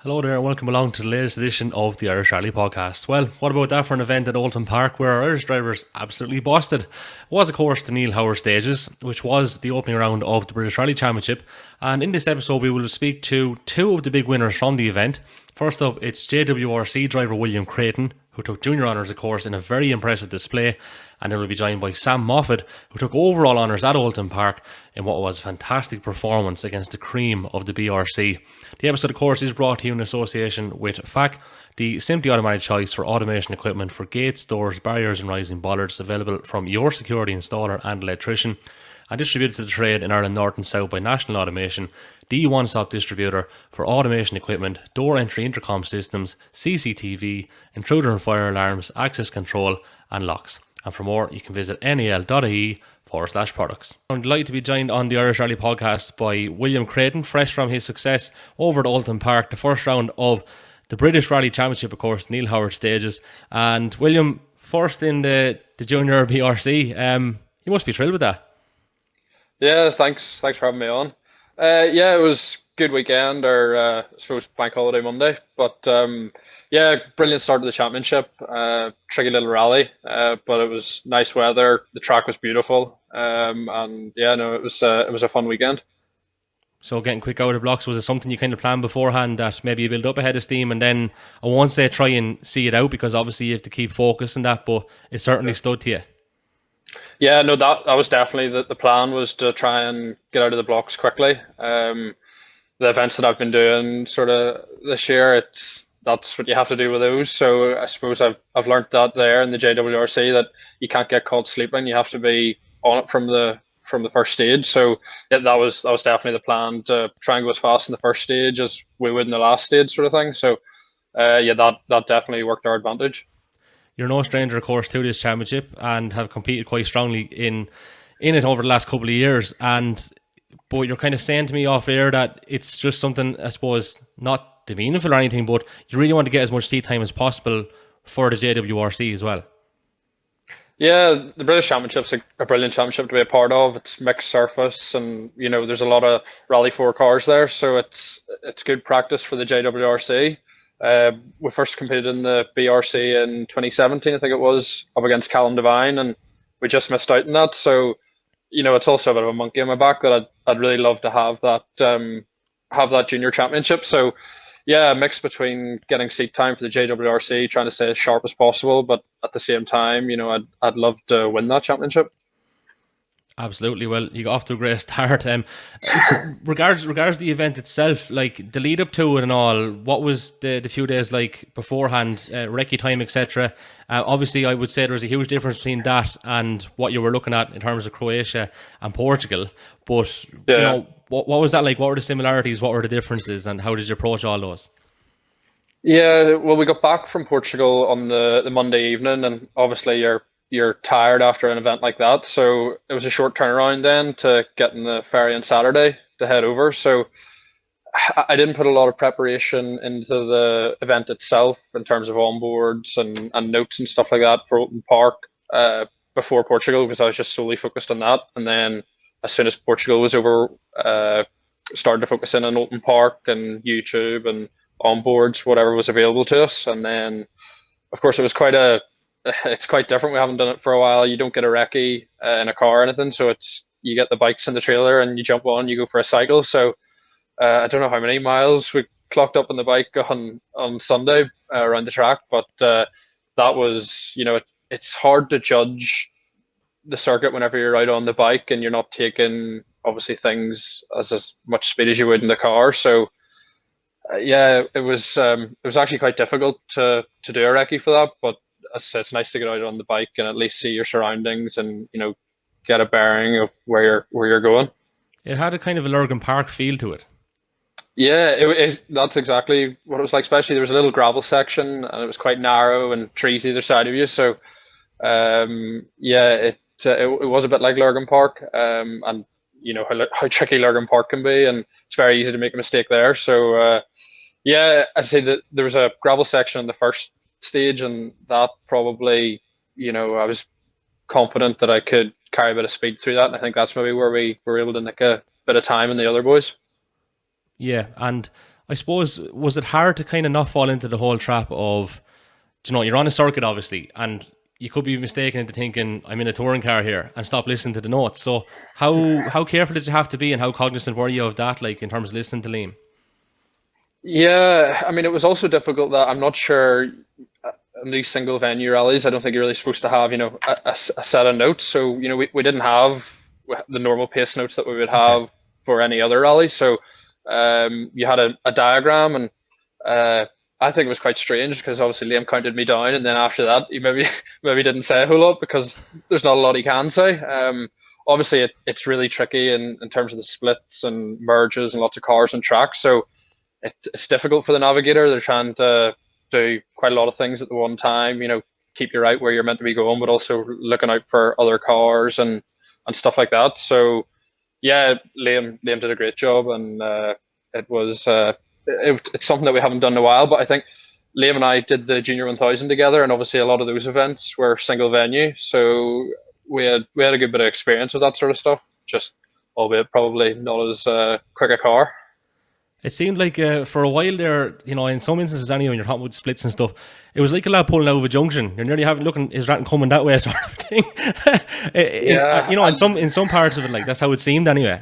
Hello there and welcome along to the latest edition of the Irish Rally Podcast. Well, what about that for an event at Oulton Park where our Irish drivers absolutely busted? It was of course the Neil Stages, which was the opening round of the British Rally Championship, and in this episode we will speak to two of the big winners from the event. First up, it's JWRC driver William Creighton, who took junior honours of course in a very impressive display, and then we'll be joined by Sam Moffett, who took overall honours at Oulton Park in what was a fantastic performance against the cream of the BRC. The episode of course is brought to you in association with FAC, the simply automatic choice for automation equipment for gates, doors, barriers and rising bollards, available from your security installer and electrician, and distributed to the trade in Ireland North and South by National Automation, the one-stop distributor for automation equipment, door entry intercom systems, CCTV, intruder and fire alarms, access control and locks. And for more, you can visit nal.ie/products. I'm delighted to be joined on the Irish Rally Podcast by William Creighton, fresh from his success over at Oulton Park, the first round of the British Rally Championship, of course, Neil Howard Stages. And William, first in the Junior BRC, you must be thrilled with that. Yeah, thanks for having me on. Yeah, it was a good weekend, or I suppose bank holiday Monday. But yeah, brilliant start to the championship. Tricky little rally, but it was nice weather. The track was beautiful, and yeah, no, it was a fun weekend. So getting quick out of the blocks, was it something you kind of planned beforehand that maybe you build up ahead of steam, and then I won't say try and see it out because obviously you have to keep focus on that, but it certainly stood to you. Yeah, no, that was definitely the plan, was to try and get out of the blocks quickly. The events that I've been doing sort of this year, that's what you have to do with those. So I suppose I've learned that there in the JWRC, that you can't get caught sleeping. You have to be on it from the first stage. So yeah, that was definitely the plan, to try and go as fast in the first stage as we would in the last stage, sort of thing. So yeah, that definitely worked our advantage. You're no stranger, of course, to this championship and have competed quite strongly in it over the last couple of years. But you're kind of saying to me off air that it's just something, I suppose, not demeaningful or anything, but you really want to get as much seat time as possible for the JWRC as well. Yeah, the British Championship's a brilliant championship to be a part of. It's mixed surface, and there's a lot of Rally 4 cars there, so it's good practice for the JWRC. We first competed in the BRC in 2017, I think it was, up against Devine, and we just missed out in that. So, it's also a bit of a monkey on my back that I'd really love to have that junior championship. So, yeah, a mix between getting seat time for the JWRC, trying to stay as sharp as possible, but at the same time, I'd love to win that championship. Absolutely. Well, you got off to a great start. Regards the event itself, like the lead up to it and all, what was the few days like beforehand, recce time, etc. Obviously, I would say there was a huge difference between that and what you were looking at in terms of Croatia and Portugal. But yeah, what was that like? What were the similarities? What were the differences? And how did you approach all those? Yeah, well, we got back from Portugal on the Monday evening, and obviously you're tired after an event like that. So it was a short turnaround then to get in the ferry on Saturday to head over. So I didn't put a lot of preparation into the event itself in terms of onboards and notes and stuff like that for Oulton Park before Portugal, because I was just solely focused on that. And then as soon as Portugal was over, started to focus in on Oulton Park and YouTube and onboards, whatever was available to us. And then, of course, it's quite different. We haven't done it for a while. You don't get a recce in a car or anything, so you get the bikes in the trailer and you jump on, you go for a cycle. So I don't know how many miles we clocked up on the bike on Sunday around the track, but that was, it's hard to judge the circuit whenever you're out on the bike and you're not taking obviously things as much speed as you would in the car. So yeah, it was actually quite difficult to do a recce for that, but as I said, it's nice to get out on the bike and at least see your surroundings and get a bearing of where you're going. It had a kind of a Lurgan Park feel to it. Yeah, that's exactly what it was like. Especially there was a little gravel section and it was quite narrow and trees either side of you. So yeah, it was a bit like Lurgan Park, and how tricky Lurgan Park can be, and it's very easy to make a mistake there. So yeah, I'd say that there was a gravel section in the first stage, and that probably, I was confident that I could carry a bit of speed through that, and I think that's maybe where we were able to nick a bit of time in the other boys. Yeah, and I suppose, was it hard to kind of not fall into the whole trap of, you're on a circuit obviously, and you could be mistaken into thinking I'm in a touring car here and stop listening to the notes. So how careful did you have to be, and how cognizant were you of that, like in terms of listening to Liam? Yeah, I mean, it was also difficult that I'm not sure in these single venue rallies, I don't think you're really supposed to have, a set of notes. So, we didn't have the normal pace notes that we would Okay. have for any other rally. So, you had a diagram, and I think it was quite strange because obviously Liam counted me down, and then after that, he maybe maybe didn't say a whole lot because there's not a lot he can say. Obviously, it's really tricky in terms of the splits and merges and lots of cars and tracks. So it's difficult for the navigator. They're trying to do quite a lot of things at the one time. Keep you right where you're meant to be going, but also looking out for other cars and stuff like that. So yeah, Liam did a great job, and it was it's something that we haven't done in a while. But I think Liam and I did the Junior 1000 together, and obviously a lot of those events were single venue, so we had a good bit of experience with that sort of stuff. Just albeit probably not as quick a car. It seemed like for a while there, in some instances anyway, when you're talking about splits and stuff, it was like a lad pulling out of a junction. You're nearly having looking, is Ratton coming that way, sort of thing. Yeah, In some parts of it, like that's how it seemed anyway.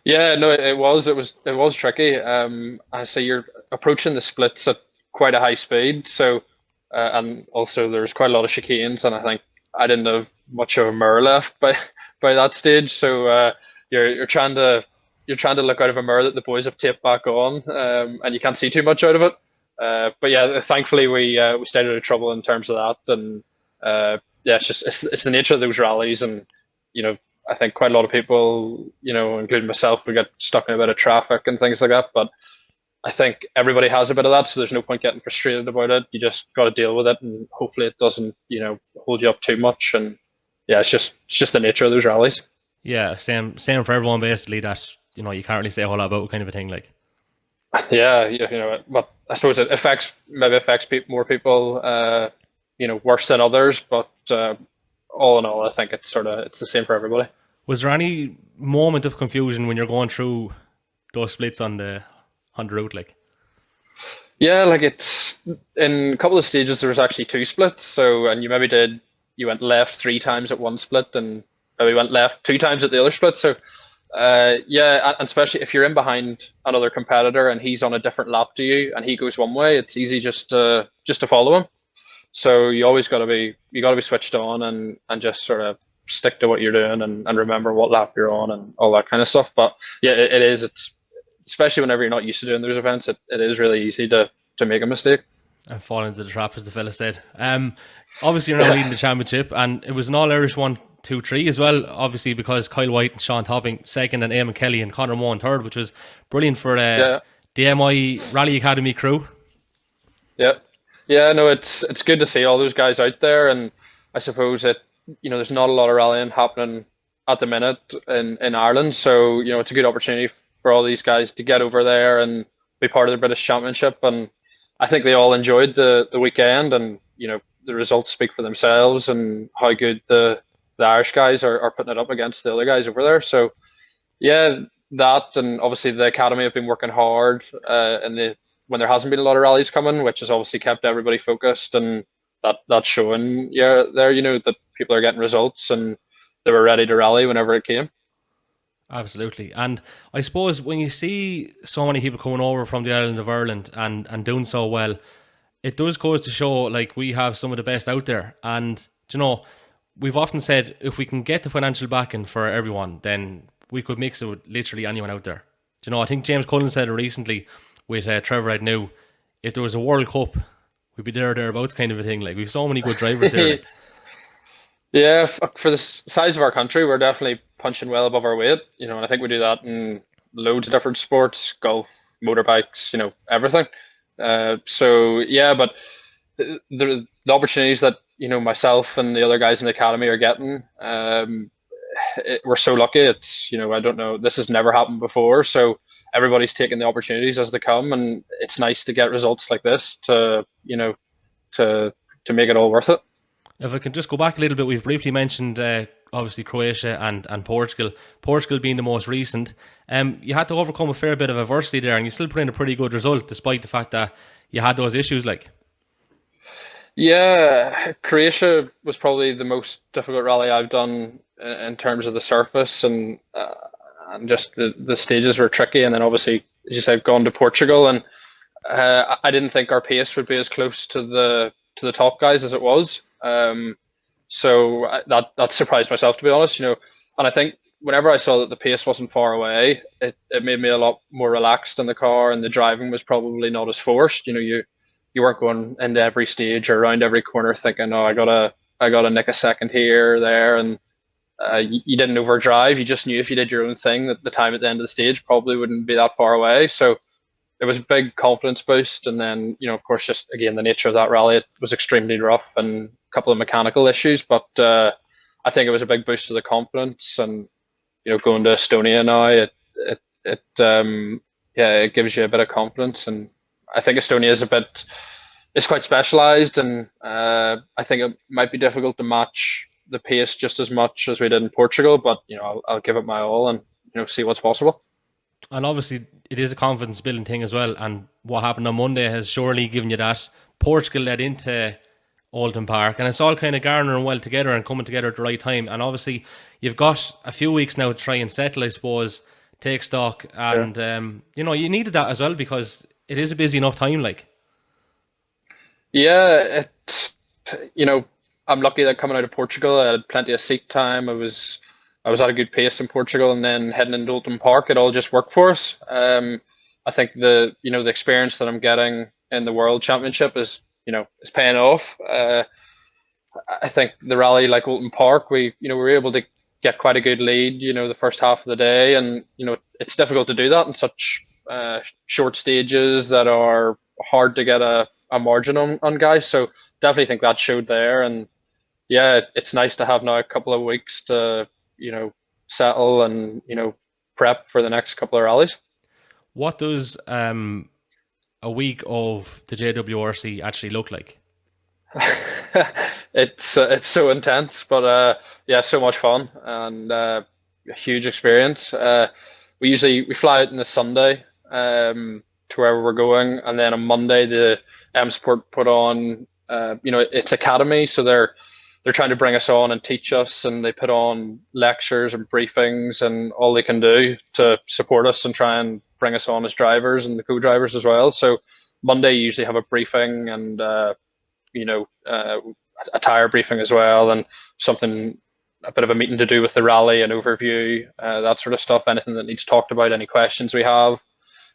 yeah, no, it was tricky. I say you're approaching the splits at quite a high speed, so and also there's quite a lot of chicanes, and I think I didn't have much of a mirror left by that stage. So you're trying to look out of a mirror that the boys have taped back on, and you can't see too much out of it. But yeah, thankfully we stayed out of trouble in terms of that, and yeah, it's the nature of those rallies, and you know I think quite a lot of people, including myself, we get stuck in a bit of traffic and things like that. But I think everybody has a bit of that, so there's no point getting frustrated about it. You just got to deal with it, and hopefully it doesn't, hold you up too much. And yeah, it's just the nature of those rallies. Yeah, same for everyone basically. That you can't really say a whole lot about, kind of a thing. Like, Yeah, but I suppose it maybe affects more people, worse than others. But all in all, I think it's the same for everybody. was there any moment of confusion when you're going through those splits on the route? Like, Yeah, like it's in a couple of stages there was actually two splits. So and you went left three times at one split and maybe went left two times at the other split. So yeah, and especially if you're in behind another competitor and he's on a different lap to you and he goes one way, it's easy just to follow him. So you gotta be switched on and just sort of stick to what you're doing and remember what lap you're on and all that kind of stuff. But yeah, it's especially whenever you're not used to doing those events, it is really easy to make a mistake. and fall into the trap, as the fella said. Obviously you're now Yeah, leading the championship, and it was an all Irish 1, 2, 3 as well. Obviously because Kyle White and Sean Topping second, and Eamon Kelly and Conor Moore third, which was brilliant for yeah, the MI Rally Academy crew. yeah, yeah. No, it's good to see all those guys out there, and I suppose there's not a lot of rallying happening at the minute in Ireland, so it's a good opportunity for all these guys to get over there and be part of the British Championship, and I think they all enjoyed the weekend, and the results speak for themselves, and how good the Irish guys are putting it up against the other guys over there. So yeah, that, and obviously the academy have been working hard, when there hasn't been a lot of rallies coming, which has obviously kept everybody focused, and that's showing, yeah, there, that people are getting results and they were ready to rally whenever it came. Absolutely. And I suppose when you see so many people coming over from the island of Ireland and doing so well, it does goes to show like we have some of the best out there. And we've often said if we can get the financial backing for everyone, then we could mix it with literally anyone out there. I think James Cullen said it recently with Trevor Agnew. If there was a World Cup, we'd be there or thereabouts, kind of a thing. Like we've so many good drivers here. Like, Yeah, for the size of our country, we're definitely punching well above our weight, and I think we do that in loads of different sports, golf, motorbikes, everything. So yeah, but the opportunities that myself and the other guys in the academy are getting, we're so lucky. It's I don't know, this has never happened before, so everybody's taking the opportunities as they come, and it's nice to get results like this to make it all worth it. if I can just go back a little bit, we've briefly mentioned obviously Croatia and Portugal. Portugal being the most recent. You had to overcome a fair bit of adversity there, and you still put in a pretty good result despite the fact that you had those issues. Like, Yeah, Croatia was probably the most difficult rally I've done in terms of the surface, and just the stages were tricky. And then obviously, as you said, gone to Portugal, and I didn't think our pace would be as close to the top guys as it was. So that surprised myself, to be honest. And I think whenever I saw that the pace wasn't far away, it made me a lot more relaxed in the car, and the driving was probably not as forced. You weren't going into every stage or around every corner thinking, oh, I gotta nick a second here or there, and you didn't overdrive. You just knew if you did your own thing that the time at the end of the stage probably wouldn't be that far away. So it was a big confidence boost. And then, of course, just again, the nature of that rally, it was extremely rough and a couple of mechanical issues, but I think it was a big boost to the confidence. And, going to Estonia now, it gives you a bit of confidence. And I think Estonia is quite specialized, and I think it might be difficult to match the pace just as much as we did in Portugal, but, I'll give it my all and, see what's possible. and obviously it is a confidence building thing as well. And what happened on Monday has surely given you that. Portugal led into Oldham Park, and it's all kind of garnering well together and coming together at the right time. And obviously, you've got a few weeks now to try and settle, I suppose, take stock, Yeah. and you needed that as well because it is a busy enough time. Like, Yeah, you know, I'm lucky that coming out of Portugal, I had plenty of seat time. I was at a good pace in Portugal, and then heading into Oldham Park, it all just worked for us. I think the experience that I'm getting in the World Championship is paying off. I think the rally like Oldham Park, we were able to get quite a good lead, the first half of the day, and it's difficult to do that in such short stages that are hard to get a margin on guys. So definitely think that showed there, and yeah, it's nice to have now a couple of weeks to settle and prep for the next couple of rallies. what does a week of the JWRC actually look like? It's so intense, but yeah, so much fun and a huge experience. We fly out on the Sunday to wherever we're going, and then on Monday the M Sport put on it's academy, so they're trying to bring us on and teach us, and they put on lectures and briefings and all they can do to support us and try and bring us on as drivers and the co-drivers as well. So Monday you usually have a briefing and you know, uh, a tire briefing as well, and something a bit of a meeting to do with the rally and overview, that sort of stuff. Anything that needs talked about, any questions we have,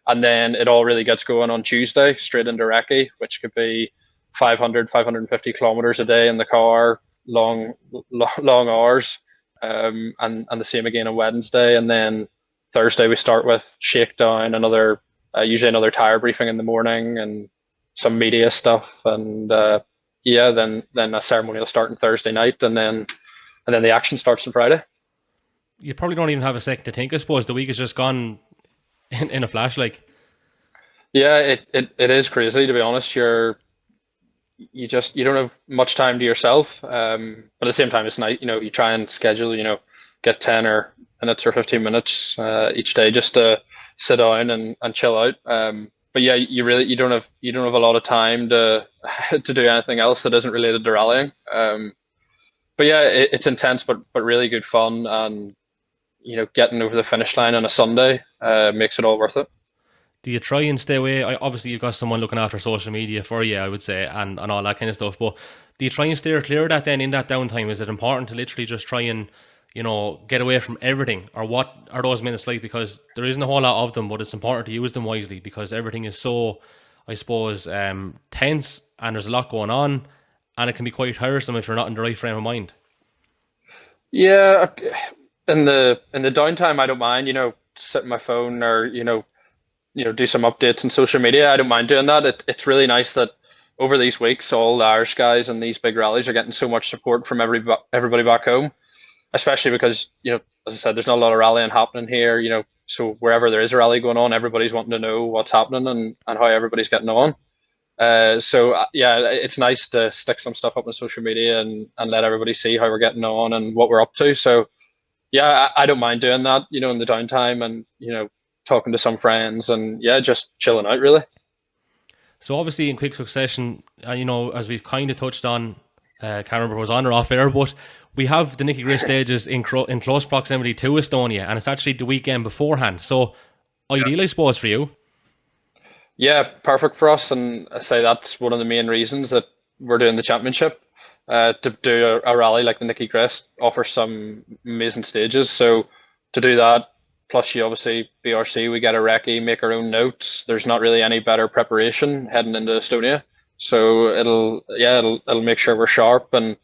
and then it all really gets going on Tuesday, straight into recce, which could be 500, 550 kilometers a day in the car, long hours, and the same again on Wednesday, and then Thursday we start with shakedown, usually another tire briefing in the morning, and some media stuff, and yeah, then a ceremonial start on Thursday night, and then the action starts on Friday. You probably don't even have a second to think. I suppose the week has just gone in a flash. Like, Yeah, it is crazy, to be honest. You don't have much time to yourself, but at the same time it's nice. You try and schedule, get 10 or minutes or 15 minutes each day just to sit down and chill out. But yeah, you don't have a lot of time to to do anything else that isn't related to rallying. But yeah, it's intense, but really good fun, and getting over the finish line on a Sunday makes it all worth it. do you try and stay away? Obviously, you've got someone looking after social media for you, I would say, and all that kind of stuff. But do you try and steer clear of that then in that downtime? Is it important to literally just try and get away from everything, or what are those minutes like? Because there isn't a whole lot of them, but it's important to use them wisely because everything is so, I suppose, tense, and there's a lot going on, and it can be quite tiresome if you're not in the right frame of mind. Yeah, in the downtime, I don't mind, sit on my phone or do some updates on social media. I don't mind doing that. It's really nice that over these weeks, all the Irish guys and these big rallies are getting so much support from everybody back home, especially because, as I said, there's not a lot of rallying happening here, so wherever there is a rally going on, everybody's wanting to know what's happening and how everybody's getting on. Yeah, it's nice to stick some stuff up on social media and let everybody see how we're getting on and what we're up to. So yeah, I don't mind doing that, in the downtime and, talking to some friends and yeah, just chilling out really. So obviously in quick succession, as we've kind of touched on, can't remember if it was on or off air, but we have the Nicky Grist stages in close proximity to Estonia, and it's actually the weekend beforehand. So ideal, I suppose, for you. Yeah, perfect for us. And I say that's one of the main reasons that we're doing the championship. To do a rally like the Nicky Grist offers some amazing stages. So to do that, plus you obviously BRC, we get a recce, make our own notes. There's not really any better preparation heading into Estonia. So it'll make sure we're sharp. And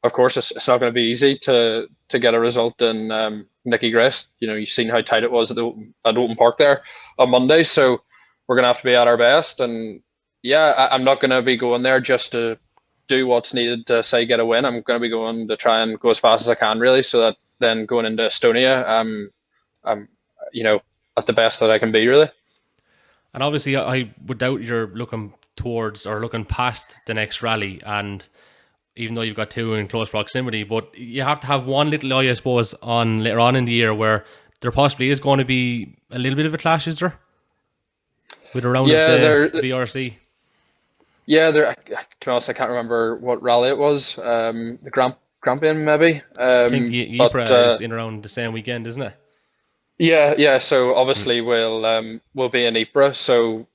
of course, it's not going to be easy to get a result in Nicky Grist. You've seen how tight it was at Open Park there on Monday. So we're going to have to be at our best. And yeah, I'm not going to be going there just to do what's needed to say get a win. I'm going to be going to try and go as fast as I can, really, so that then going into Estonia, I'm at the best that I can be, really. And obviously, I would doubt you're looking towards or looking past the next rally. And even though you've got two in close proximity, but you have to have one little eye, I suppose, on later on in the year where there possibly is going to be a little bit of a clash, is there? With a round of the BRC. Yeah, to be honest, I can't remember what rally it was. The Grampian, maybe. I think Ypres is in around the same weekend, isn't it? Yeah. So obviously we'll be in Ypres. So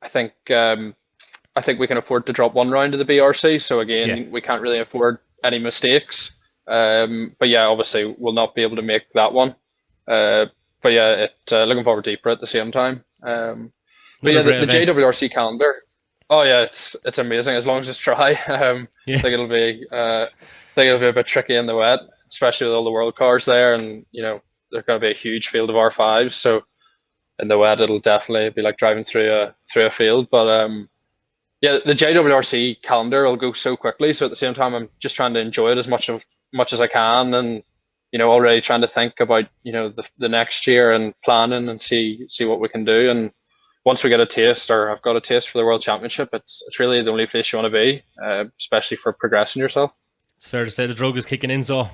I think we can afford to drop one round of the BRC. So again, we can't really afford any mistakes. But yeah, obviously we'll not be able to make that one. But yeah, looking forward to Ypres at the same time. But yeah, the JWRC calendar. Oh yeah, it's amazing as long as it's dry. I think it'll be a bit tricky in the wet, especially with all the world cars there, and there's going to be a huge field of R5s. So in the wet, it'll definitely be like driving through a field. But yeah, the JWRC calendar will go so quickly. So at the same time, I'm just trying to enjoy it as much as I can, and already trying to think about the next year and planning and see what we can do. And once we get a taste, or I've got a taste for the World Championship, it's really the only place you want to be, especially for progressing yourself. It's fair to say the drug is kicking in, so.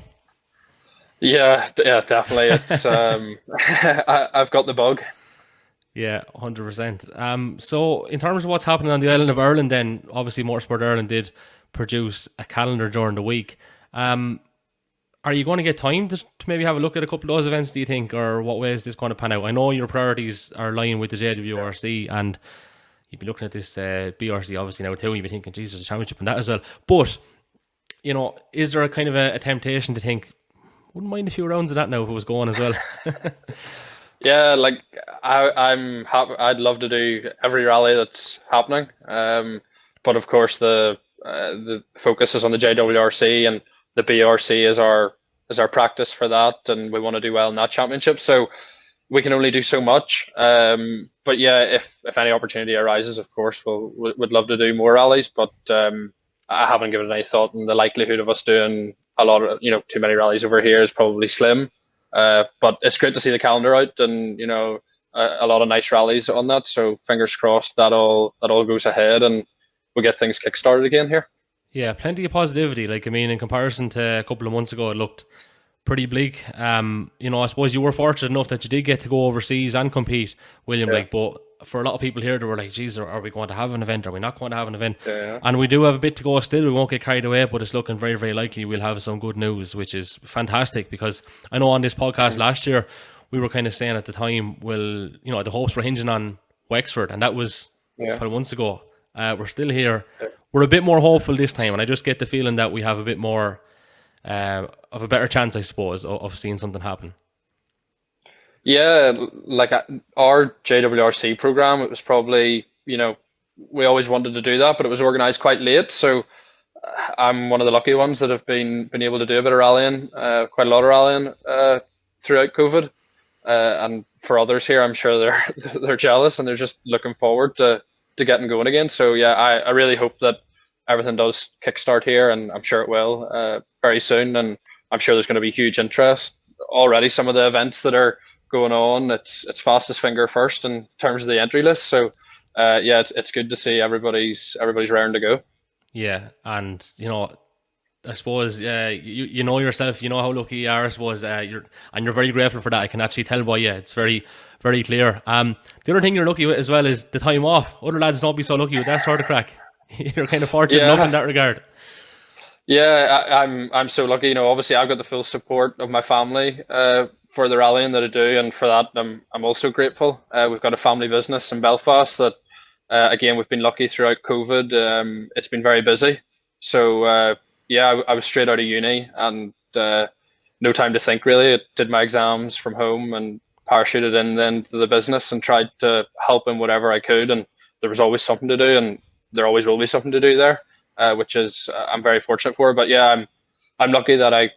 Yeah, definitely. It's I've got the bug. Yeah, 100%. So in terms of what's happening on the island of Ireland, then obviously Motorsport Ireland did produce a calendar during the week. Are you going to get time to maybe have a look at a couple of those events, do you think, or what way is this going to pan out? I know your priorities are lying with the JWRC, and you'd be looking at this BRC obviously now too, and you'd be thinking, Jesus, a championship and that as well. But, is there a kind of a temptation to think, wouldn't mind a few rounds of that now if it was going as well? Yeah, like I'm happy. I'd love to do every rally that's happening. But of course the focus is on the JWRC, and the BRC is our practice for that, and we want to do well in that championship. So we can only do so much. But yeah, if any opportunity arises, of course, we'd love to do more rallies. But I haven't given it any thought, and the likelihood of us doing a lot of too many rallies over here is probably slim. But it's great to see the calendar out, and a lot of nice rallies on that. So fingers crossed that all goes ahead, and we get things kickstarted again here. Yeah, plenty of positivity. Like, I mean, in comparison to a couple of months ago, it looked pretty bleak. I suppose you were fortunate enough that you did get to go overseas and compete, William. Yeah. But for a lot of people here, they were like, geez, are we going to have an event? Are we not going to have an event? Yeah. And we do have a bit to go still. We won't get carried away, but it's looking very, very likely we'll have some good news, which is fantastic, because I know on this podcast last year, we were kind of saying at the time, the hopes were hinging on Wexford, and that was a couple of months ago. We're still here. Yeah. We're a bit more hopeful this time, and I just get the feeling that we have a bit more of a better chance, I suppose, of seeing something happen. Yeah, like our JWRC program, it was probably, we always wanted to do that, but it was organized quite late. So I'm one of the lucky ones that have been able to do a bit of rallying, quite a lot of rallying throughout COVID. And for others here, I'm sure they're jealous, and they're just looking forward to getting going again. So yeah, I really hope that everything does kickstart here, and I'm sure it will very soon. And I'm sure there's going to be huge interest already. Some of the events that are going on, it's fastest finger first in terms of the entry list. So yeah, it's good to see everybody's raring to go. Yeah, and I suppose you know yourself, you know how lucky you are. I suppose you're very grateful for that. I can actually tell by you. It's very, very clear. The other thing you're lucky with as well is the time off. Other lads don't be so lucky with that sort of crack. You're kind of fortunate enough in Yeah, that regard. yeah, I'm so lucky. Obviously I've got the full support of my family for the rallying that I do, and for that I'm also grateful. We've got a family business in Belfast that again we've been lucky throughout COVID. It's been very busy, so yeah, I was straight out of uni and no time to think really. I did my exams from home and parachuted in then to the business and tried to help in whatever I could. And there was always something to do, and there always will be something to do there, which is I'm very fortunate for. But yeah, I'm lucky that I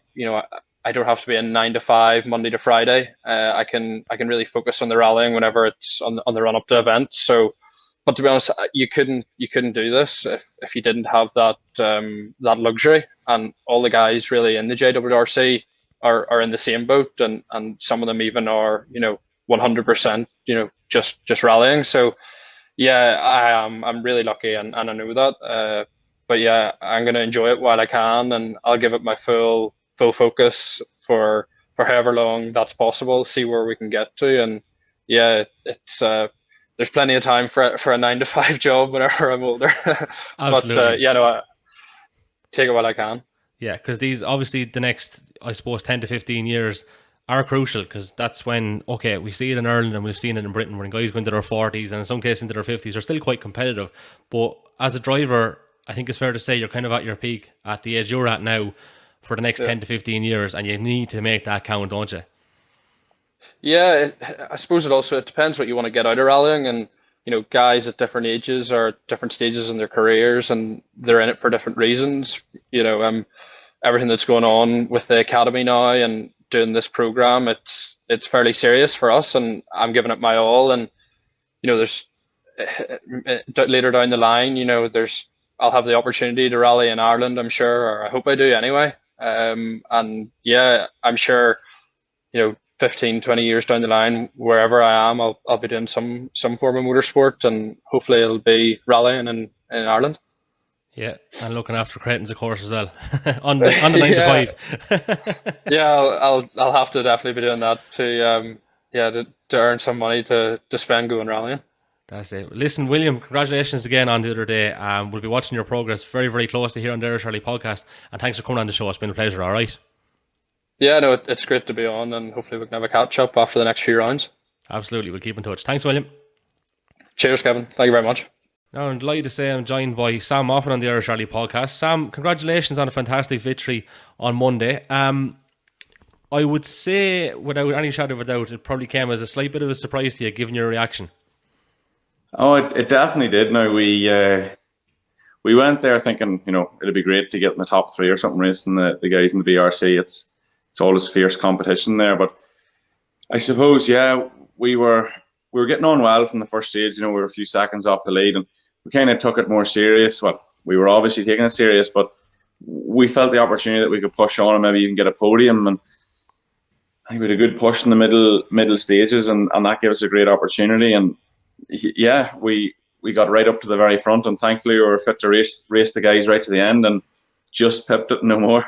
don't have to be in 9 to 5 Monday to Friday. I can really focus on the rallying whenever it's on the run up to events. So, but to be honest, you couldn't do this if you didn't have that luxury. And all the guys really in the JWRC are in the same boat, and some of them even are 100% just rallying. So yeah, I'm really lucky, and I know that. But yeah, I'm gonna enjoy it while I can, and I'll give it my full focus for however long that's possible. See where we can get to, and yeah, it's there's plenty of time for a 9 to 5 job whenever I'm older. But Absolutely. yeah, no, I take it while I can. Yeah, because these obviously the next, I suppose, 10 to 15 years are crucial, because that's when, okay, we see it in Ireland and we've seen it in Britain when guys go into their 40s and in some cases into their 50s are still quite competitive. But as a driver, I think it's fair to say you're kind of at your peak at the age you're at now for the next Yeah. 10 to 15 years, and you need to make that count, don't you? Yeah, I suppose it depends what you want to get out of rallying, and guys at different ages or different stages in their careers, and they're in it for different reasons. Everything that's going on with the academy now and doing this program, it's fairly serious for us, and I'm giving it my all. And there's later down the line, there's I'll have the opportunity to rally in Ireland, I'm sure, or I hope I do anyway. And yeah, I'm sure 15, 20 years down the line, wherever I am, I'll be doing some form of motorsport, and hopefully it'll be rallying in Ireland. Yeah, and looking after Creightons, of course, as well, on the nine to Yeah, five. yeah, I'll have to definitely be doing that to yeah, to earn some money to spend going rallying. That's it. Listen, William, congratulations again on the other day. We'll be watching your progress very, very closely here on the Irish Rally podcast. And thanks for coming on the show. It's been a pleasure, all right? Yeah, no, it's great to be on, and hopefully we can have a catch up after the next few rounds. Absolutely. We'll keep in touch. Thanks, William. Cheers, Kevin. Thank you very much. Now, I'm delighted to say I'm joined by Sam Moffett on the Irish Rally podcast. Sam, congratulations on a fantastic victory on Monday. I would say, without any shadow of a doubt, it probably came as a slight bit of a surprise to you, given your reaction. Oh, it definitely did. Now we went there thinking, it'd be great to get in the top three or something, racing the guys in the BRC. It's always fierce competition there. But I suppose, yeah, we were getting on well from the first stage. We were a few seconds off the lead, and we kind of took it more serious. Well, we were obviously taking it serious, but we felt the opportunity that we could push on and maybe even get a podium. And I think we had a good push in the middle stages, and that gave us a great opportunity. And yeah, we got right up to the very front, and thankfully we were fit to race the guys right to the end, and just pipped it no more.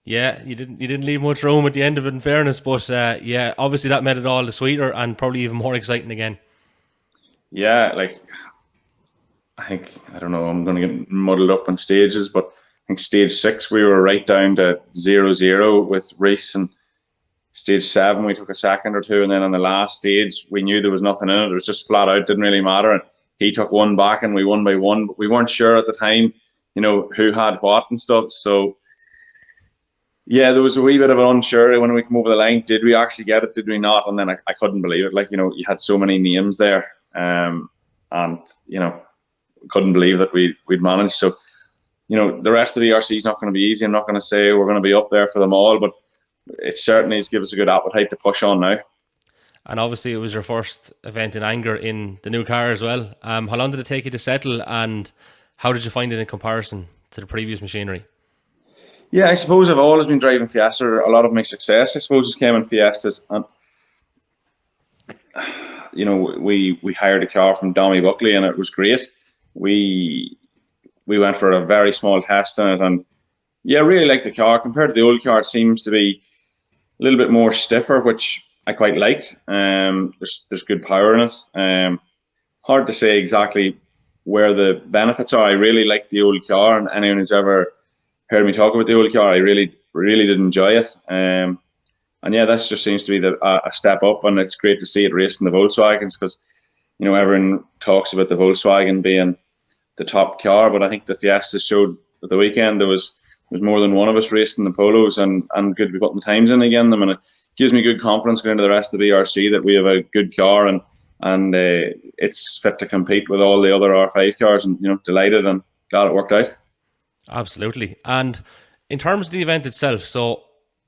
Yeah, you didn't leave much room at the end of it, in fairness, but yeah, obviously that made it all the sweeter and probably even more exciting again. Yeah, I don't know, I'm going to get muddled up on stages, but I think stage 6 we were right down to 0-0 with Reese, and stage 7 we took a second or two, and then on the last stage we knew there was nothing in it. It was just flat out, didn't really matter. And he took one back and we won by one, but we weren't sure at the time, who had what and stuff. So yeah, there was a wee bit of an unsure when we came over the line. Did we actually get it? Did we not? And then I couldn't believe it. You had so many names there, and couldn't believe that we'd managed. So the rest of the ERC is not going to be easy. I'm not going to say we're going to be up there for them all, but it certainly has given us a good appetite to push on now. And obviously it was your first event in anger in the new car as well. How long did it take you to settle, and how did you find it in comparison to the previous machinery? Yeah, I suppose I've always been driving Fiesta. A lot of my success, I suppose, just came in Fiestas. And we hired a car from Dommy Buckley, and it was great. We went for a very small test in it, and yeah, I really liked the car. Compared to the old car, it seems to be a little bit more stiffer, which I quite liked. There's good power in it. Hard to say exactly where the benefits are. I really like the old car, and anyone who's ever heard me talk about the old car, I really did enjoy it. And yeah, this just seems to be a step up, and it's great to see it racing the Volkswagens, because everyone talks about the Volkswagen being the top car, but I think the Fiesta showed at the weekend there was more than one of us racing the Polos, and good to be putting the times in again. I mean, it gives me good confidence going into the rest of the BRC that we have a good car, and it's fit to compete with all the other R5 cars, and delighted and glad it worked out. Absolutely. And in terms of the event itself, so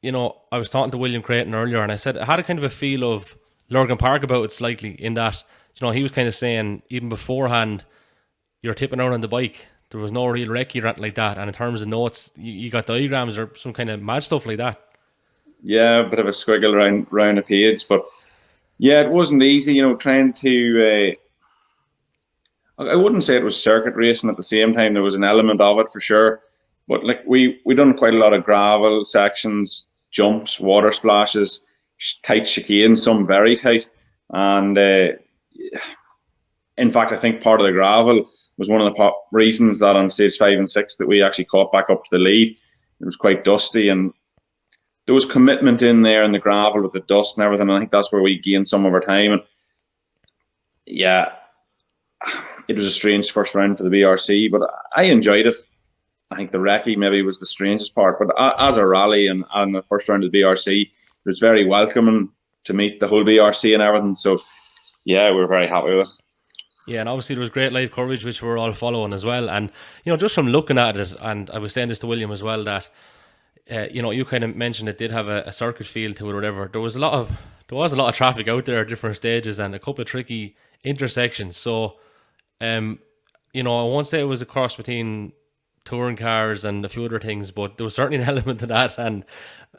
I was talking to William Creighton earlier, and I said I had a kind of a feel of Lurgan Park about it slightly, in that he was kind of saying even beforehand you're tipping around on the bike, there was no real recce or anything like that, and in terms of notes you got diagrams or some kind of mad stuff like that. Yeah, a bit of a squiggle around a page, but yeah, it wasn't easy, trying to I wouldn't say it was circuit racing at the same time. There was an element of it for sure, but like we done quite a lot of gravel sections, jumps, water splashes, tight chicanes, some very tight, and in fact I think part of the gravel was one of the reasons that on stage 5 and 6 that we actually caught back up to the lead. It was quite dusty, and there was commitment in there in the gravel with the dust and everything. I think that's where we gained some of our time. And yeah, it was a strange first round for the BRC, but I enjoyed it. I think the recce maybe was the strangest part, but as a rally and on the first round of the BRC, it was very welcoming to meet the whole BRC and everything. So yeah, we were very happy with it. Yeah, and obviously there was great live coverage, which we're all following as well. And just from looking at it, and I was saying this to William as well, that you kind of mentioned it did have a circuit feel to it or whatever. There was a lot of traffic out there at different stages and a couple of tricky intersections. So I won't say it was a cross between touring cars and a few other things, but there was certainly an element to that, and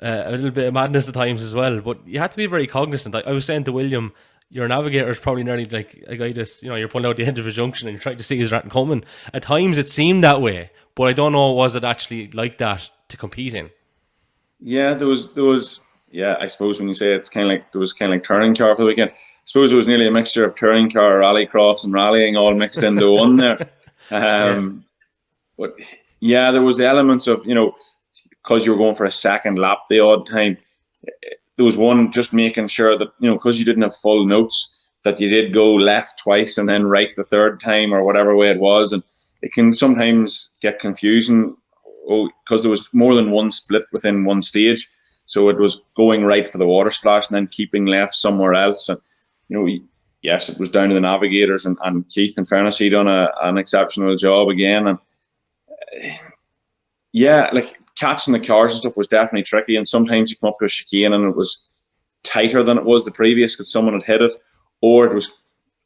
a little bit of madness at times as well. But you had to be very cognizant. I was saying to William, your navigator is probably nearly like a guy that's, you're pulling out the end of a junction and you're trying to see is that coming. At times it seemed that way, but I don't know, was it actually like that to compete in? Yeah, there was. Yeah, I suppose when you say it's kind of like, there was kind of like touring car for the weekend. I suppose it was nearly a mixture of touring car, rallycross, and rallying all mixed into one there. But yeah, there was the elements of, because you were going for a second lap the odd time. There was one just making sure that, because you didn't have full notes, that you did go left twice and then right the third time, or whatever way it was. And it can sometimes get confusing because there was more than one split within one stage. So it was going right for the water splash and then keeping left somewhere else. And, yes, it was down to the navigators, and Keith, in fairness, he done an exceptional job again. And yeah, like catching the cars and stuff was definitely tricky. And sometimes you come up to a chicane and it was tighter than it was the previous because someone had hit it, or it was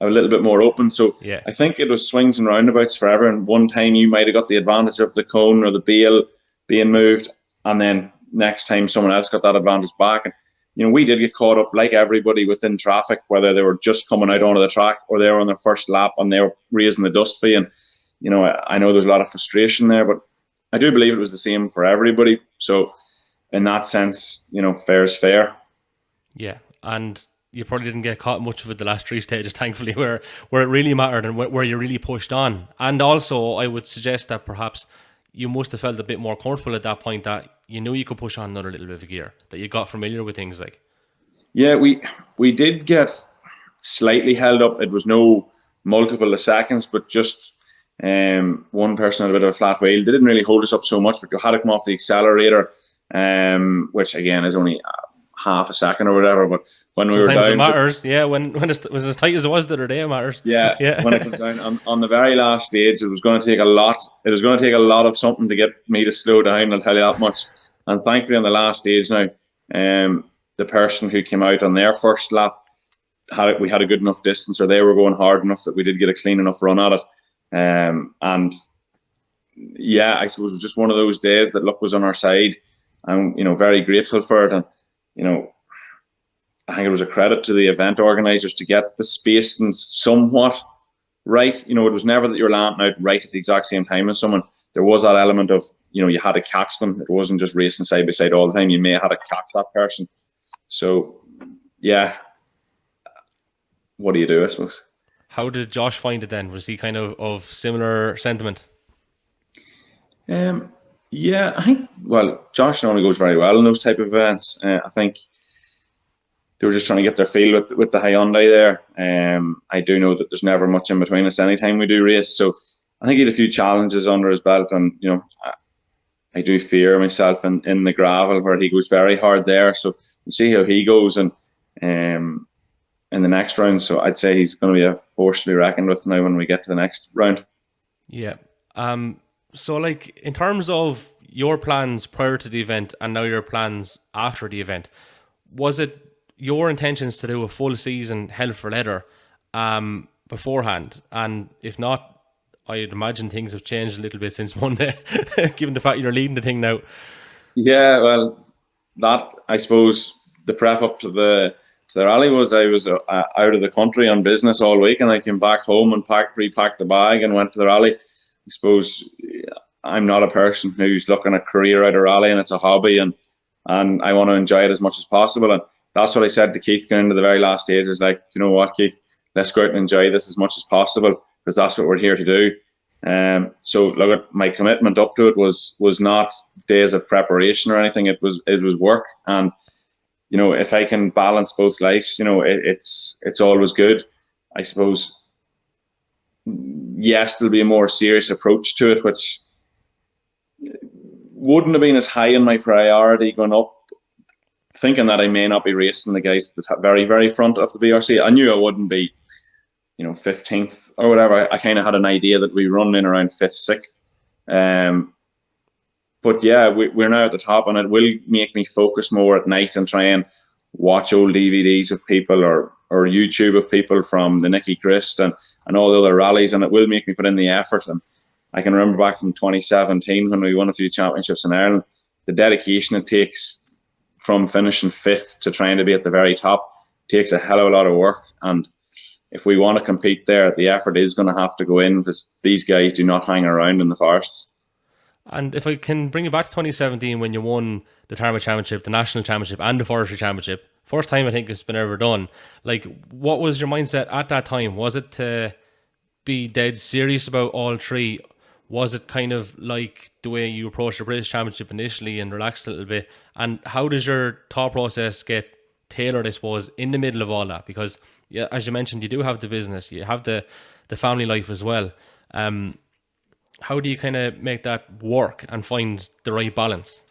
a little bit more open. So yeah. I think it was swings and roundabouts forever. And one time you might have got the advantage of the cone or the bale being moved, and then next time someone else got that advantage back. And we did get caught up like everybody within traffic, whether they were just coming out onto the track or they were on their first lap and they were raising the dust fee. And I know there's a lot of frustration there, but I do believe it was the same for everybody. So in that sense, fair is fair. Yeah, and you probably didn't get caught much of it the last 3 stages, thankfully, where it really mattered and where you really pushed on. And also, I would suggest that perhaps you must have felt a bit more comfortable at that point, that you knew you could push on another little bit of gear, that you got familiar with things like. Yeah, we did get slightly held up. It was no multiple of seconds, but just one person had a bit of a flat wheel. They didn't really hold us up so much, but you had to come off the accelerator, which again is only half a second or whatever. But when we were down, it matters. Yeah, when it was as tight as it was the other day, it matters. Yeah. When it comes down on the very last stage, it was going to take a lot. It was going to take a lot of something to get me to slow down. I'll tell you that much. And thankfully, on the last stage now, the person who came out on their first lap we had a good enough distance, or they were going hard enough that we did get a clean enough run at it. And yeah, I suppose it was just one of those days that luck was on our side. I'm very grateful for it. And I think it was a credit to the event organisers to get the spacing somewhat right. You know, it was never that you're landing out right at the exact same time as someone. There was that element of, you know, you had to catch them. It wasn't just racing side by side all the time. You may have had to catch that person. So, yeah, what do you do, I suppose? How did Josh find it then? Was he kind of similar sentiment? Yeah, I think, well, Josh normally goes very well in those type of events. I think they were just trying to get their feel with the Hyundai there. I do know that there's never much in between us anytime we do race. So I think he had a few challenges under his belt, and, you know, I do fear myself in the gravel where he goes very hard there. So we'll see how he goes in the next round. So I'd say he's going to be a force to be reckoned with now when we get to the next round. Yeah. So, like, in terms of your plans prior to the event and now your plans after the event, was it your intentions to do a full season hell for leather beforehand? And if not, I'd imagine things have changed a little bit since Monday, given the fact you're leading the thing now. Yeah, well, that, I suppose, the prep up to the rally was I was out of the country on business all week, and I came back home and repacked the bag and went to the rally. I suppose I'm not a person who's looking at career out of rally, and it's a hobby, and I want to enjoy it as much as possible. And that's what I said to Keith going into the very last stage, is like, you know what, Keith, let's go out and enjoy this as much as possible, because that's what we're here to do. So look, my commitment up to it was not days of preparation or anything. It was work, and, you know, if I can balance both lives, you know, it's always good. I suppose, yes, there'll be a more serious approach to it, which wouldn't have been as high in my priority going up, thinking that I may not be racing the guys at the very, very front of the BRC. I knew I wouldn't be, you know, 15th or whatever. I kind of had an idea that we run in around 5th, 6th. But yeah, we're now at the top, and it will make me focus more at night and try and watch old DVDs of people or YouTube of people from the Nicky Grist and all the other rallies, and it will make me put in the effort. And I can remember back from 2017 when we won a few championships in Ireland, the dedication it takes from finishing 5th to trying to be at the very top takes a hell of a lot of work. And if we want to compete there, the effort is going to have to go in, because these guys do not hang around in the forests. And if I can bring you back to 2017, when you won the Tarmac Championship, the National Championship, and the Forestry Championship, first time I think it's been ever done, like, what was your mindset at that time? Was it to be dead serious about all three? Was it kind of like the way you approached the British Championship initially and relaxed a little bit? And how does your thought process get tailored, I suppose, in the middle of all that? Because, yeah, as you mentioned, you do have the business, you have the family life as well. How do you kind of make that work and find the right balance?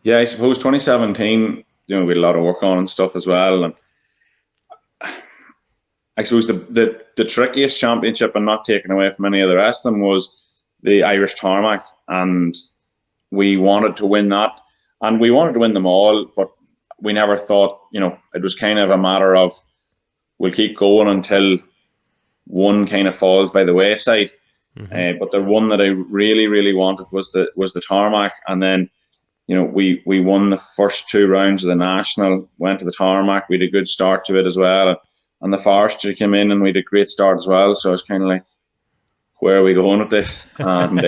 Yeah, I suppose 2017, you know, we had a lot of work on and stuff as well. And I suppose the trickiest championship, and not taken away from any of the rest of them, was the Irish Tarmac. And we wanted to win that. And we wanted to win them all, but we never thought, you know, it was kind of a matter of, we'll keep going until one kind of falls by the wayside. Mm-hmm. But the one that I really, really wanted was the Tarmac. And then, you know, we won the first 2 rounds of the National, went to the Tarmac. We had a good start to it as well. And the Forestry came in, and we had a great start as well. So I was kind of like, where are we going with this? And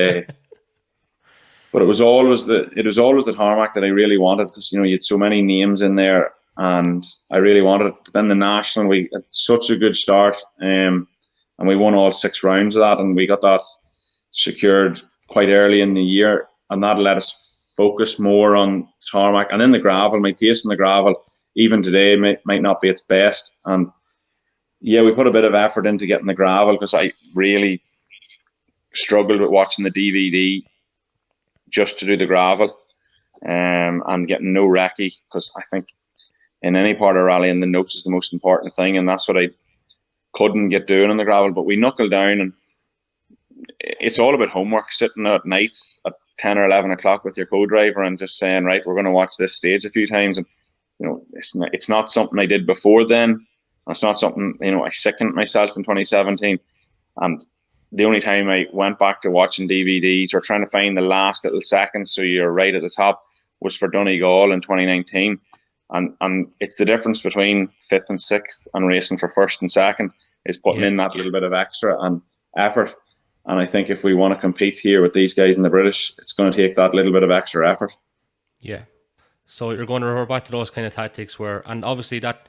but it was always the Tarmac that I really wanted, because, you know, you had so many names in there, and I really wanted it. But then the National, we had such a good start. And we won all 6 rounds of that, and we got that secured quite early in the year, and that let us focus more on Tarmac. And in the gravel, my pace in the gravel, even today, might not be its best. And yeah, we put a bit of effort into getting the gravel, because I really struggled with watching the DVD just to do the gravel, and getting no recce, because I think in any part of rallying, the notes is the most important thing, and that's what I couldn't get doing in the gravel. But we knuckled down, and it's all about homework, sitting at night at 10 or 11 o'clock with your co-driver and just saying, right, we're going to watch this stage a few times. And, you know, it's not something I did before then. It's not something, you know, I sickened myself in 2017. And the only time I went back to watching DVDs or trying to find the last little seconds so you're right at the top was for Donegal in 2019. And it's the difference between 5th and 6th and racing for 1st and 2nd is putting in that little bit of extra and effort. And I think if we want to compete here with these guys in the British, it's going to take that little bit of extra effort. Yeah. So you're going to revert back to those kind of tactics where, and obviously that,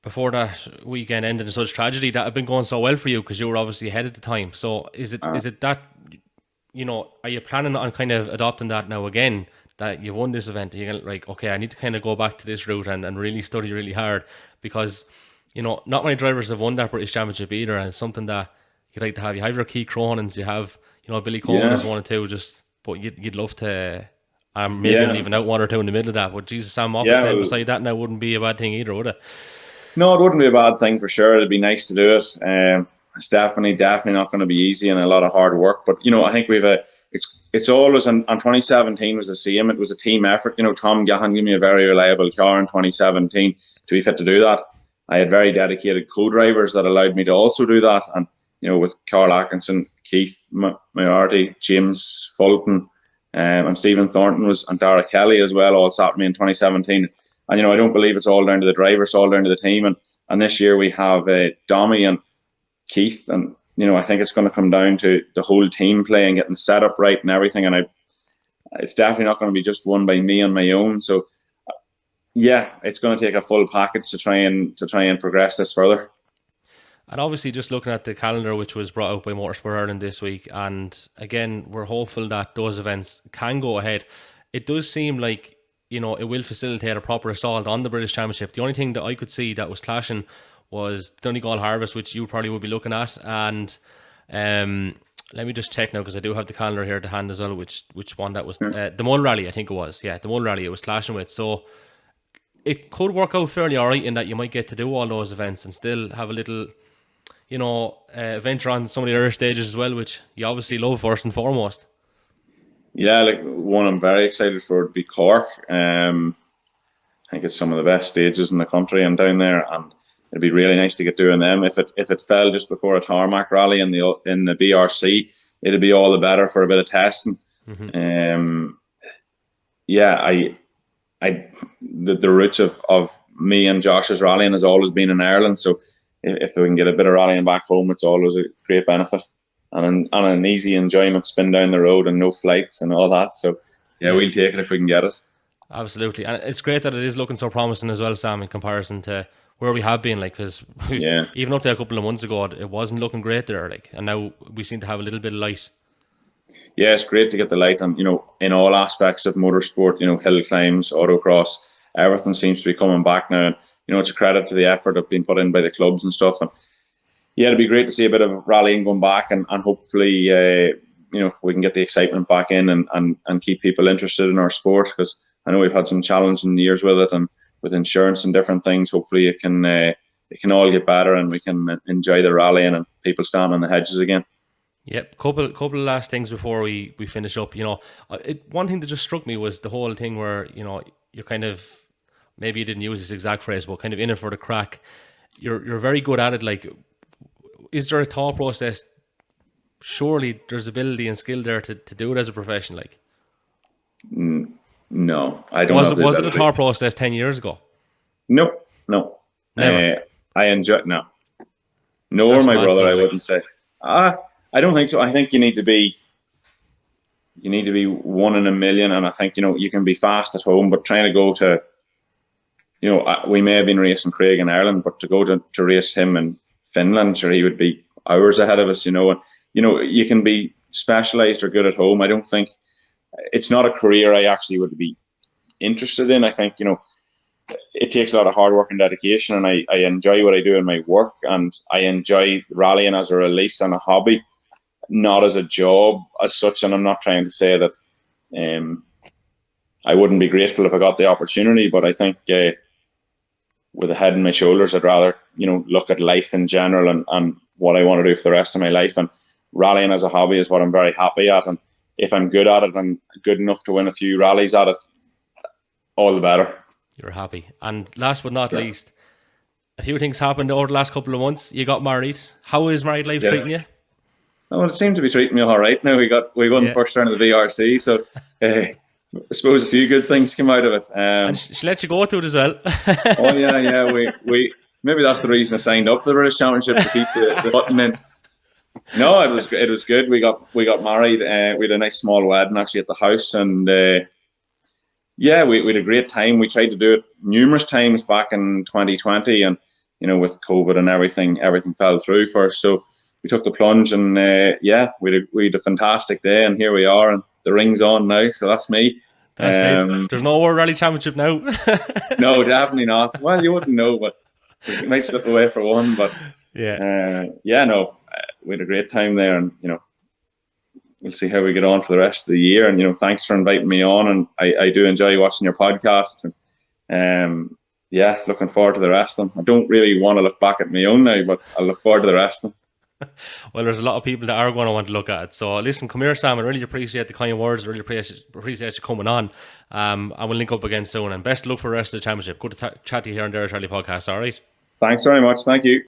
before that weekend ended in such tragedy, that had been going so well for you because you were obviously ahead at the time. So is it that, are you planning on kind of adopting that now again, that you've won this event? You're like, okay, I need to kind of go back to this route and really study really hard because, not many drivers have won that British Championship either, and it's something that you'd like to have. You have your key Cronins, you have, Billy Cohen is 1 or 2, but you'd love to, maybe even out 1 or 2 in the middle of that. But Jesus, Sam Moffat's name beside that now wouldn't be a bad thing either, would it? No, it wouldn't be a bad thing for sure. It'd be nice to do it. It's definitely not going to be easy and a lot of hard work. But I think it's always, and 2017 was the same. It was a team effort. Tom Gahan gave me a very reliable car in 2017 to be fit to do that. I had very dedicated co-drivers that allowed me to also do that. And with Carl Atkinson, Keith Moriarty, James Fulton, and Stephen Thornton and Dara Kelly as well all sat with me in 2017. And I don't believe it's all down to the driver, it's all down to the team. And this year we have Dommy and Keith, and I think it's going to come down to the whole team play and getting set up right and everything. And it's definitely not going to be just won by me on my own. So it's going to take a full package to try and progress this further. And obviously, just looking at the calendar, which was brought out by Motorsport Ireland this week, and again, we're hopeful that those events can go ahead. It does seem like it will facilitate a proper assault on the British Championship. The only thing that I could see that was clashing was Donegal Harvest, which you probably would be looking at, and let me just check now because I do have the calendar here to hand as well. Which one that was? The Mull Rally, I think it was. Yeah, the Mull Rally it was clashing with. So it could work out fairly alright in that you might get to do all those events and still have a little, venture on some of the other stages as well, which you obviously love first and foremost. Yeah, like one I'm very excited for would be Cork. I think it's some of the best stages in the country and down there, and it'd be really nice to get doing them. If it fell just before a tarmac rally in the BRC, it'd be all the better for a bit of testing. Mm-hmm. The roots of me and Josh's rallying has always been in Ireland, so if we can get a bit of rallying back home, it's always a great benefit and an easy enjoyment, spin down the road and no flights and all that. So we'll take it if we can get it. Absolutely, and it's great that it is looking so promising as well, Sam, in comparison to where we have been, because even up to a couple of months ago, it wasn't looking great there, and now we seem to have a little bit of light. Yeah, it's great to get the light on, in all aspects of motorsport, hill climbs, autocross, everything seems to be coming back now. And, it's a credit to the effort of being put in by the clubs and stuff. And it'd be great to see a bit of rallying going back and hopefully, we can get the excitement back in and keep people interested in our sport, because I know we've had some challenging years with it, and with insurance and different things. Hopefully it can all get better and we can enjoy the rallying and people stand on the hedges again. Yep, couple of last things before we finish up. One thing that just struck me was the whole thing where you're kind of, maybe you didn't use this exact phrase, but kind of in it for the crack. You're very good at it. Like, is there a thought process? Surely there's ability and skill there to do it as a profession. Like, no, I don't. Was it a thought process 10 years ago? No. Never. I enjoy it now. Nor my brother, I wouldn't say. I don't think so. I think you need to be 1 in a million, and I think you can be fast at home, but trying to go to, we may have been racing Craig in Ireland, but to go to race him in Finland, sure, he would be hours ahead of us. And you can be specialised or good at home. I don't think it's not a career I actually would be interested in. I think it takes a lot of hard work and dedication, and I enjoy what I do in my work, and I enjoy rallying as a release and a hobby, not as a job as such. And I'm not trying to say that I wouldn't be grateful if I got the opportunity, but I think with a head on my shoulders, I'd rather look at life in general and what I want to do for the rest of my life. And rallying as a hobby is what I'm very happy at, and if I'm good at it and good enough to win a few rallies at it, all the better. You're happy. And last but not least, a few things happened over the last couple of months. You got married. How is married life treating you? Oh, it seemed to be treating me all right. Now we won the first round of the BRC, so I suppose a few good things came out of it. And she let you go to it as well. Oh yeah. We maybe that's the reason I signed up for the British Championship, to keep the button in. No, it was good. We got married. We had a nice small wedding actually at the house, and we had a great time. We tried to do it numerous times back in 2020, and with COVID and everything fell through first. So we took the plunge, and we had a fantastic day, and here we are, and the ring's on now. So that's me. There's no World Rally Championship now. No, definitely not. Well, you wouldn't know, but it might slip away for one. But we had a great time there, and we'll see how we get on for the rest of the year. And thanks for inviting me on, and I do enjoy watching your podcasts, and looking forward to the rest of them. I don't really want to look back at my own now, but I'll look forward to the rest of them. Well, there's a lot of people that are going to want to look at it. So listen, come here, Sam. I really appreciate the kind words. I really appreciate you coming on. And we'll link up again soon. And best of luck for the rest of the championship. Good to chat to you here on the Irish Rally Podcast. All right. Thanks very much. Thank you.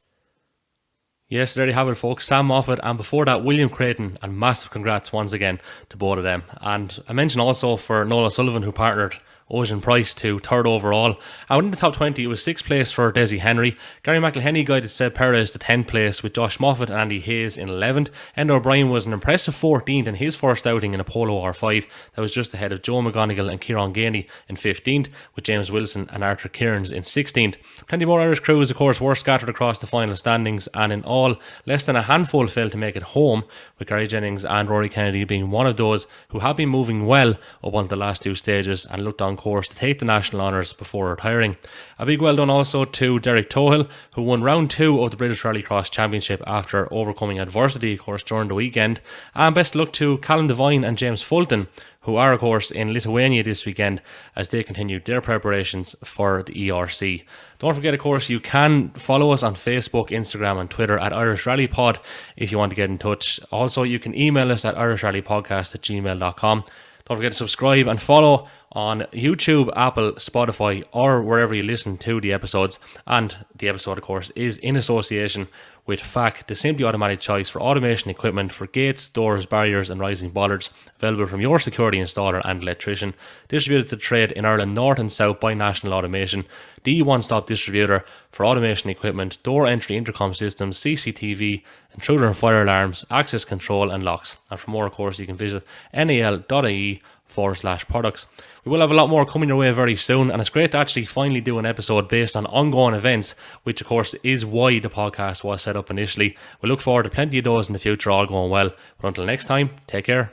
Yes, there you have it, folks. Sam Moffett, and before that, William Creighton. And massive congrats once again to both of them. And I mentioned also for Noel O'Sullivan, who partnered Ocean Price to third overall. And in the top 20, it was 6th place for Desi Henry. Gary McElhenney guided Seb Perez to 10th place, with Josh Moffat and Andy Hayes in 11th. Enda O'Brien was an impressive 14th in his first outing in a Polo R5. That was just ahead of Joe McGonigal and Kieran Gainey in 15th, with James Wilson and Arthur Cairns in 16th. Plenty more Irish crews, of course, were scattered across the final standings, and in all, less than a handful failed to make it home, with Gary Jennings and Rory Kennedy being one of those who have been moving well up onto the last two stages and looked on course to take the national honours before retiring. A big well done also to Derek Tohill, who won round 2 of the British Rallycross Championship after overcoming adversity, of course, during the weekend. And best luck to Callum Devine and James Fulton, who are, of course, in Lithuania this weekend as they continue their preparations for the ERC. Don't forget, of course, you can follow us on Facebook, Instagram and Twitter at Irish Rally Pod if you want to get in touch. Also, you can email us at irishrallypodcast@gmail.com. Don't forget to subscribe and follow on YouTube, Apple, Spotify, or wherever you listen to the episodes. And the episode, of course, is in association with FAC, the simply automatic choice for automation equipment for gates, doors, barriers and rising bollards, available from your security installer and electrician. Distributed to trade in Ireland North and South by National Automation. The one-stop distributor for automation equipment, door entry intercom systems, CCTV, intruder and fire alarms, access control and locks. And for more, of course, you can visit nal.ie/products. We will have a lot more coming your way very soon, and it's great to actually finally do an episode based on ongoing events, which of course is why the podcast was set up initially. We look forward to plenty of those in the future, all going well. But until next time, take care.